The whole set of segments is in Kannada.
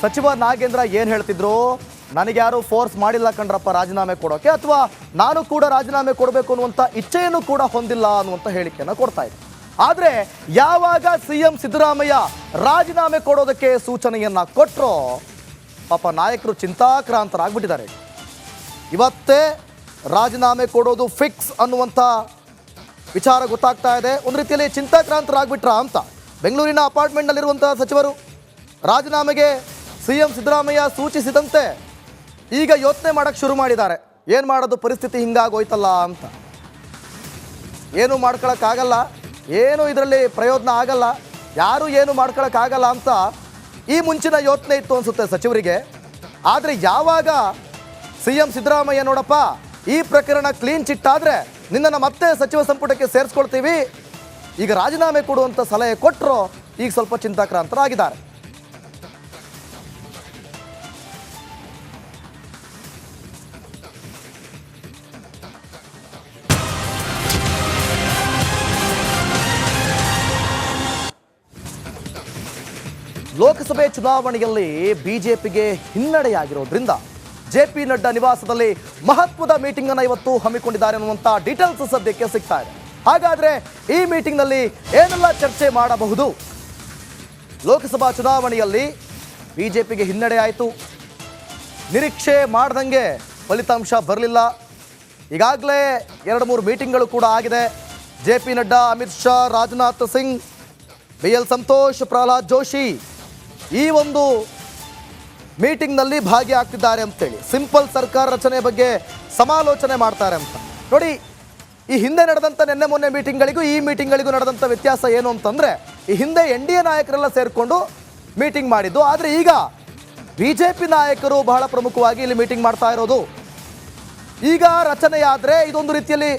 ಸಚಿವ ನಾಗೇಂದ್ರ ಏನು ಹೇಳ್ತಿದ್ರು, ನನಗೆ ಯಾರು ಫೋರ್ಸ್ ಮಾಡಿಲ್ಲ ಕಣ್ರಪ್ಪ ರಾಜೀನಾಮೆ ಕೊಡೋಕೆ, ಅಥವಾ ನಾನು ಕೂಡ ರಾಜೀನಾಮೆ ಕೊಡಬೇಕು ಅನ್ನುವಂಥ ಇಚ್ಛೆಯನ್ನು ಕೂಡ ಹೊಂದಿಲ್ಲ ಅನ್ನುವಂಥ ಹೇಳಿಕೆಯನ್ನು ಕೊಡ್ತಾ ಇದ್ರು. ಆದರೆ ಯಾವಾಗ CM ಸಿದ್ದರಾಮಯ್ಯ ರಾಜೀನಾಮೆ ಕೊಡೋದಕ್ಕೆ ಸೂಚನೆಯನ್ನು ಕೊಟ್ಟರೋ ಪಾಪ ನಾಯಕರು ಚಿಂತಾಕ್ರಾಂತರಾಗ್ಬಿಟ್ಟಿದ್ದಾರೆ. ಇವತ್ತೇ ರಾಜೀನಾಮೆ ಕೊಡೋದು ಫಿಕ್ಸ್ ಅನ್ನುವಂಥ ವಿಚಾರ ಗೊತ್ತಾಗ್ತಾ ಇದೆ. ಒಂದು ರೀತಿಯಲ್ಲಿ ಚಿಂತಾಕ್ರಾಂತರಾಗ್ಬಿಟ್ರಾ ಅಂತ. ಬೆಂಗಳೂರಿನ ಅಪಾರ್ಟ್ಮೆಂಟ್ನಲ್ಲಿರುವಂಥ ಸಚಿವರು ರಾಜೀನಾಮೆಗೆ CM ಸಿದ್ದರಾಮಯ್ಯ ಸೂಚಿಸಿದಂತೆ ಈಗ ಯೋಚನೆ ಮಾಡೋಕ್ಕೆ ಶುರು ಮಾಡಿದ್ದಾರೆ. ಏನು ಮಾಡೋದು, ಪರಿಸ್ಥಿತಿ ಹಿಂಗಾಗೋಯ್ತಲ್ಲ ಅಂತ. ಏನು ಮಾಡ್ಕೊಳಕ್ಕಾಗಲ್ಲ, ಏನು ಇದರಲ್ಲಿ ಪ್ರಯೋಜನ ಆಗಲ್ಲ, ಯಾರೂ ಏನು ಮಾಡ್ಕೊಳಕ್ಕಾಗಲ್ಲ ಅಂತ ಈ ಮುಂಚಿನ ಯೋಚನೆ ಇತ್ತು ಅನಿಸುತ್ತೆ ಸಚಿವರಿಗೆ. ಆದರೆ ಯಾವಾಗ CM ಸಿದ್ದರಾಮಯ್ಯ ನೋಡಪ್ಪ ಈ ಪ್ರಕರಣ ಕ್ಲೀನ್ ಚಿಟ್ ಆದರೆ ನಿನ್ನನ್ನು ಮತ್ತೆ ಸಚಿವ ಸಂಪುಟಕ್ಕೆ ಸೇರಿಸ್ಕೊಳ್ತೀವಿ, ಈಗ ರಾಜೀನಾಮೆ ಕೊಡುವಂಥ ಸಲಹೆ ಕೊಟ್ಟರು, ಈಗ ಸ್ವಲ್ಪ ಚಿಂತಾಕ್ರಾಂತರಾಗಿದ್ದಾರೆ. ಲೋಕಸಭೆ ಚುನಾವಣೆಯಲ್ಲಿ ಬಿಜೆಪಿಗೆ ಹಿನ್ನಡೆಯಾಗಿರೋದ್ರಿಂದ JP ನಡ್ಡಾ ನಿವಾಸದಲ್ಲಿ ಮಹತ್ವದ ಮೀಟಿಂಗ್ ಅನ್ನು ಇವತ್ತು ಹಮ್ಮಿಕೊಂಡಿದ್ದಾರೆ ಅನ್ನುವಂಥ ಡೀಟೇಲ್ಸ್ ಸದ್ಯಕ್ಕೆ ಸಿಗ್ತಾ ಇದೆ. ಹಾಗಾದ್ರೆ ಈ ಮೀಟಿಂಗ್ನಲ್ಲಿ ಏನೆಲ್ಲ ಚರ್ಚೆ ಮಾಡಬಹುದು? ಲೋಕಸಭಾ ಚುನಾವಣೆಯಲ್ಲಿ ಬಿಜೆಪಿಗೆ ಹಿನ್ನಡೆ ಆಯಿತು, ನಿರೀಕ್ಷೆ ಮಾಡ್ದಂಗೆ ಫಲಿತಾಂಶ ಬರಲಿಲ್ಲ. ಈಗಾಗಲೇ 2-3 ಮೀಟಿಂಗ್ಗಳು ಕೂಡ ಆಗಿದೆ. JP ನಡ್ಡಾ, ಅಮಿತ್ ಶಾ, ರಾಜನಾಥ್ ಸಿಂಗ್, BL ಸಂತೋಷ್, ಪ್ರಹ್ಲಾದ್ ಜೋಶಿ ಈ ಒಂದು ಮೀಟಿಂಗ್ನಲ್ಲಿ ಭಾಗಿಯಾಗ್ತಿದ್ದಾರೆ ಅಂತೇಳಿ ಸಿಂಪಲ್ ಸರ್ಕಾರ ರಚನೆ ಬಗ್ಗೆ ಸಮಾಲೋಚನೆ ಮಾಡ್ತಾರೆ ಅಂತ. ನೋಡಿ, ಈ ಹಿಂದೆ ನಡೆದಂಥ ನಿನ್ನೆ ಮೊನ್ನೆ ಮೀಟಿಂಗ್ಗಳಿಗೂ ಈ ಮೀಟಿಂಗ್ಗಳಿಗೂ ನಡೆದಂಥ ವ್ಯತ್ಯಾಸ ಏನು ಅಂತಂದರೆ, ಈ ಹಿಂದೆ NDA ನಾಯಕರೆಲ್ಲ ಸೇರಿಕೊಂಡು ಮೀಟಿಂಗ್ ಮಾಡಿದ್ದು, ಆದರೆ ಈಗ BJP ನಾಯಕರು ಬಹಳ ಪ್ರಮುಖವಾಗಿ ಇಲ್ಲಿ ಮೀಟಿಂಗ್ ಮಾಡ್ತಾ ಇರೋದು. ಈಗ ರಚನೆಯಾದರೆ ಇದೊಂದು ರೀತಿಯಲ್ಲಿ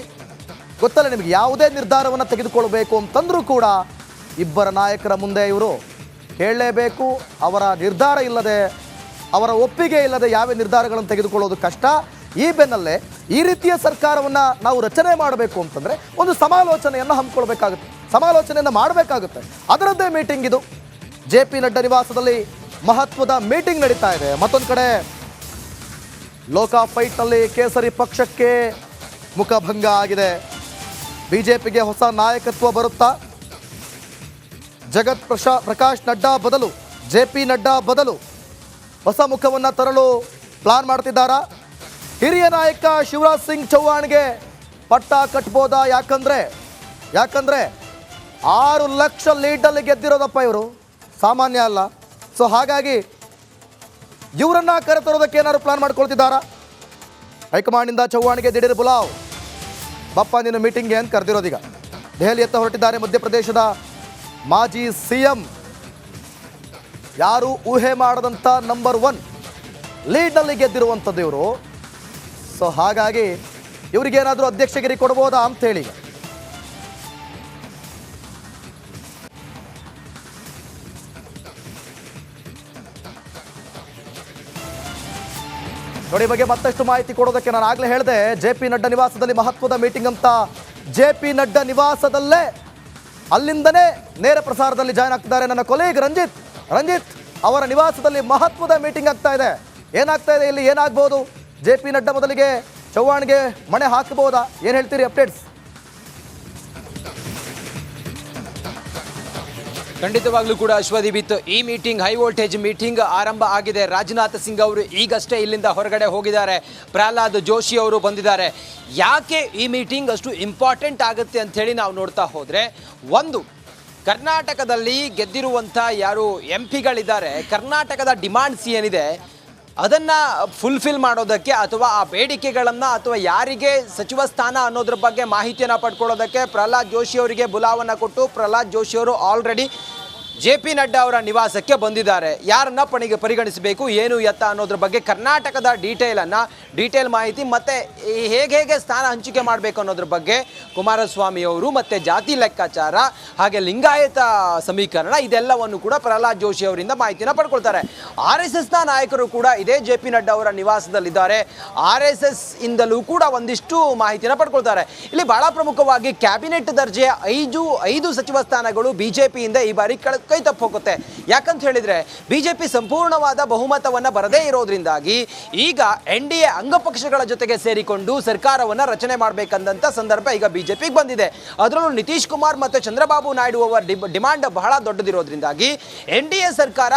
ಗೊತ್ತಲ್ಲ ನಿಮಗೆ, ಯಾವುದೇ ನಿರ್ಧಾರವನ್ನು ತೆಗೆದುಕೊಳ್ಬೇಕು ಅಂತಂದ್ರೂ ಕೂಡ ಇಬ್ಬರ ನಾಯಕರ ಮುಂದೆ ಇವರು ಹೇಳಲೇಬೇಕು. ಅವರ ನಿರ್ಧಾರ ಇಲ್ಲದೆ, ಅವರ ಒಪ್ಪಿಗೆ ಇಲ್ಲದೆ ಯಾವ ನಿರ್ಧಾರಗಳನ್ನು ತೆಗೆದುಕೊಳ್ಳೋದು ಕಷ್ಟ. ಈ ಬೆನ್ನಲ್ಲೇ ಈ ರೀತಿಯ ಸರ್ಕಾರವನ್ನು ನಾವು ರಚನೆ ಮಾಡಬೇಕು ಅಂತಂದರೆ ಒಂದು ಸಮಾಲೋಚನೆಯನ್ನು ಹಮ್ಮಿಕೊಳ್ಬೇಕಾಗುತ್ತೆ, ಸಮಾಲೋಚನೆಯನ್ನು ಮಾಡಬೇಕಾಗುತ್ತೆ. ಅದರದ್ದೇ ಮೀಟಿಂಗ್ ಇದು. JP ನಡ್ಡಾ ನಿವಾಸದಲ್ಲಿ ಮಹತ್ವದ ಮೀಟಿಂಗ್ ನಡೀತಾ ಇದೆ. ಮತ್ತೊಂದು ಕಡೆ ಲೋಕ ಫೈಟ್ನಲ್ಲಿ ಕೇಸರಿ ಪಕ್ಷಕ್ಕೆ ಮುಖಭಂಗ ಆಗಿದೆ. BJPಗೆ ಹೊಸ ನಾಯಕತ್ವ ಬರುತ್ತಾ? ಜಗತ್ ಪ್ರಕಾಶ್ ನಡ್ಡಾ ಬದಲು JP ನಡ್ಡಾ ಬದಲು ಹೊಸ ಮುಖವನ್ನು ತರಲು ಪ್ಲಾನ್ ಮಾಡ್ತಿದ್ದಾರಾ? ಹಿರಿಯ ನಾಯಕ ಶಿವರಾಜ್ ಸಿಂಗ್ ಚೌಹಾಣ್ಗೆ ಪಟ್ಟ ಕಟ್ಬೋದಾ? ಯಾಕಂದ್ರೆ 6 ಲಕ್ಷ ಲೀಡಲ್ಲಿ ಗೆದ್ದಿರೋದಪ್ಪ ಇವರು, ಸಾಮಾನ್ಯ ಅಲ್ಲ. ಸೊ ಹಾಗಾಗಿ ಇವರನ್ನ ಕರೆತರೋದಕ್ಕೆ ಏನಾದ್ರು ಪ್ಲಾನ್ ಮಾಡ್ಕೊಳ್ತಿದ್ದಾರಾ? ಹೈಕಮಾಂಡಿಂದ ಚೌಹಾಣ್ಗೆ ದಿಢೀರ್ ಬುಲಾವ್, ಬಪ್ಪ ನೀನು ಮೀಟಿಂಗ್ಗೆ ಅಂತ ಕರೆದಿರೋದೀಗ. ದೆಹಲಿಯತ್ತ ಹೊರಟಿದ್ದಾರೆ ಮಧ್ಯಪ್ರದೇಶದ ಮಾಜಿ CM, ಯಾರು ಊಹೆ ಮಾಡದಂಥ ನಂಬರ್ 1 ಲೀಡ್ನಲ್ಲಿ ಗೆದ್ದಿರುವಂಥದ್ದು ಇವರು. ಸೊ ಹಾಗಾಗಿ ಇವರಿಗೇನಾದರೂ ಅಧ್ಯಕ್ಷಗಿರಿ ಕೊಡ್ಬೋದಾ ಅಂಥೇಳಿ ನೋಡಿ. ಬಗ್ಗೆ ಮತ್ತಷ್ಟು ಮಾಹಿತಿ ಕೊಡೋದಕ್ಕೆ ನಾನು ಆಗಲೇ ಹೇಳಿದೆ, JP ನಡ್ಡಾ ನಿವಾಸದಲ್ಲಿ ಮಹತ್ವದ ಮೀಟಿಂಗ್ ಅಂತ. JP ನಡ್ಡಾ ನಿವಾಸದಲ್ಲೇ ಅಲ್ಲಿಂದನೇ ನೇರ ಪ್ರಸಾರದಲ್ಲಿ ಜಾಯ್ನ್ ಆಗ್ತಿದ್ದಾರೆ ನನ್ನ ಕೊಲೀಗ್ ರಂಜಿತ್ ಅವರ ನಿವಾಸದಲ್ಲಿ ಮಹತ್ವದ ಮೀಟಿಂಗ್ ಆಗ್ತಾ ಇದೆ. ಏನಾಗ್ತಾ ಇದೆ ಇಲ್ಲಿ, ಏನಾಗ್ಬೋದು? JP ನಡ್ಡಾ ಮೊದಲಿಗೆ ಚೌಹಾಣ್ಗೆ ಮಣೆ ಹಾಕಬಹುದಾ? ಏನು ಹೇಳ್ತೀರಿ? ಅಪ್ಡೇಟ್ಸ್. ಖಂಡಿತವಾಗ್ಲೂ ಕೂಡ ಅಶ್ವದೀಪ್ ಇತ್ತು. ಈ ಮೀಟಿಂಗ್ ಹೈ ವೋಲ್ಟೇಜ್ ಮೀಟಿಂಗ್ ಆರಂಭ ಆಗಿದೆ. ರಾಜನಾಥ್ ಸಿಂಗ್ ಅವರು ಈಗಷ್ಟೇ ಇಲ್ಲಿಂದ ಹೊರಗಡೆ ಹೋಗಿದ್ದಾರೆ. ಪ್ರಹ್ಲಾದ್ ಜೋಶಿ ಅವರು ಬಂದಿದ್ದಾರೆ. ಯಾಕೆ ಈ ಮೀಟಿಂಗ್ ಅಷ್ಟು ಇಂಪಾರ್ಟೆಂಟ್ ಆಗುತ್ತೆ ಅಂಥೇಳಿ ನಾವು ನೋಡ್ತಾ ಹೋದರೆ, ಒಂದು, ಕರ್ನಾಟಕದಲ್ಲಿ ಗೆದ್ದಿರುವಂಥ ಯಾರು MP ಗಳಿದ್ದಾರೆ, ಕರ್ನಾಟಕದ ಡಿಮಾಂಡ್ಸ್ ಏನಿದೆ ಅದನ್ನು ಫುಲ್ಫಿಲ್ ಮಾಡೋದಕ್ಕೆ ಅಥವಾ ಆ ಬೇಡಿಕೆಗಳನ್ನು ಅಥವಾ ಯಾರಿಗೆ ಸಚಿವ ಸ್ಥಾನ ಅನ್ನೋದ್ರ ಬಗ್ಗೆ ಮಾಹಿತಿಯನ್ನು ಪಡ್ಕೊಳ್ಳೋದಕ್ಕೆ ಪ್ರಹ್ಲಾದ್ ಜೋಶಿ ಅವರಿಗೆ ಬುಲಾವನ್ನು ಕೊಟ್ಟು ಪ್ರಹ್ಲಾದ್ ಜೋಶಿ ಅವರು ಆಲ್ರೆಡಿ JP ನಡ್ಡಾ ಅವರ ನಿವಾಸಕ್ಕೆ ಬಂದಿದ್ದಾರೆ. ಯಾರನ್ನ ಪರಿಗಣಿಸಬೇಕು, ಏನು ಎತ್ತ ಅನ್ನೋದ್ರ ಬಗ್ಗೆ ಕರ್ನಾಟಕದ ಡೀಟೇಲ್ ಮಾಹಿತಿ ಮತ್ತು ಹೇಗೆ ಸ್ಥಾನ ಹಂಚಿಕೆ ಮಾಡಬೇಕು ಅನ್ನೋದ್ರ ಬಗ್ಗೆ ಕುಮಾರಸ್ವಾಮಿ ಅವರು ಮತ್ತು ಜಾತಿ ಲೆಕ್ಕಾಚಾರ ಹಾಗೆ ಲಿಂಗಾಯತ ಸಮೀಕರಣ ಇದೆಲ್ಲವನ್ನು ಕೂಡ ಪ್ರಹ್ಲಾದ್ ಜೋಶಿ ಅವರಿಂದ ಮಾಹಿತಿನ ಪಡ್ಕೊಳ್ತಾರೆ. RSSನ ನಾಯಕರು ಕೂಡ ಇದೇ JP ನಡ್ಡಾ ಅವರ ನಿವಾಸದಲ್ಲಿದ್ದಾರೆ. RSS ಇಂದಲೂ ಕೂಡ ಒಂದಿಷ್ಟು ಮಾಹಿತಿನ ಪಡ್ಕೊಳ್ತಾರೆ. ಇಲ್ಲಿ ಬಹಳ ಪ್ರಮುಖವಾಗಿ ಕ್ಯಾಬಿನೆಟ್ ದರ್ಜೆಯ 5 ಸಚಿವ ಸ್ಥಾನಗಳು BJPಯಿಂದ ಈ ಬಾರಿ ಕೈ ತಪ್ಪು ಹೋಗುತ್ತೆ. ಯಾಕಂತ ಹೇಳಿದ್ರೆ ಬಿಜೆಪಿ ಸಂಪೂರ್ಣವಾದ ಬಹುಮತವನ್ನ ಬರದೇ ಇರೋದ್ರಿಂದಾಗಿ ಈಗ NDA ಅಂಗಪಕ್ಷಗಳ ಜೊತೆಗೆ ಸೇರಿಕೊಂಡು ಸರ್ಕಾರವನ್ನ ರಚನೆ ಮಾಡಬೇಕಂದಂತ ಸಂದರ್ಭ ಈಗ ಬಿಜೆಪಿಗೆ ಬಂದಿದೆ. ಅದರಲ್ಲೂ ನಿತೀಶ್ ಕುಮಾರ್ ಮತ್ತು ಚಂದ್ರಬಾಬು ನಾಯ್ಡು ಅವರ ಡಿಮಾಂಡ್ ಬಹಳ ದೊಡ್ಡದಿರೋದ್ರಿಂದಾಗಿ NDA ಸರ್ಕಾರ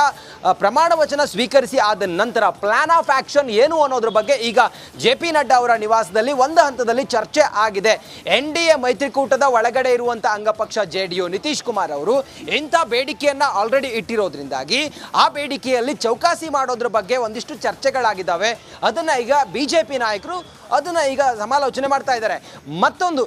ಪ್ರಮಾಣ ವಚನ ಸ್ವೀಕರಿಸಿ ಆದ ನಂತರ ಪ್ಲಾನ್ ಆಫ್ ಆಕ್ಷನ್ ಏನು ಅನ್ನೋದ್ರ ಬಗ್ಗೆ ಈಗ JP ನಡ್ಡಾ ಅವರ ನಿವಾಸದಲ್ಲಿ ಒಂದು ಹಂತದಲ್ಲಿ ಚರ್ಚೆ ಆಗಿದೆ. NDA ಮೈತ್ರಿಕೂಟದ ಒಳಗಡೆ ಇರುವಂತಹ ಅಂಗಪಕ್ಷ JDU ನಿತೀಶ್ ಕುಮಾರ್ ಅವರು ಇಂಥ ಬೇಡಿಕೆಯನ್ನ ಆಲ್ರೆಡಿ ಇಟ್ಟಿರೋದ್ರಿಂದಾಗಿ ಆ ಬೇಡಿಕೆಯಲ್ಲಿ ಚೌಕಾಸಿ ಮಾಡೋದ್ರ ಬಗ್ಗೆ ಒಂದಿಷ್ಟು ಚರ್ಚೆಗಳಾಗಿದ್ದಾವೆ. ಅದನ್ನ ಈಗ ಬಿಜೆಪಿ ನಾಯಕರು ಅದನ್ನ ಈಗ ಸಮಾಲೋಚನೆ ಮಾಡ್ತಾ ಇದ್ದಾರೆ. ಮತ್ತೊಂದು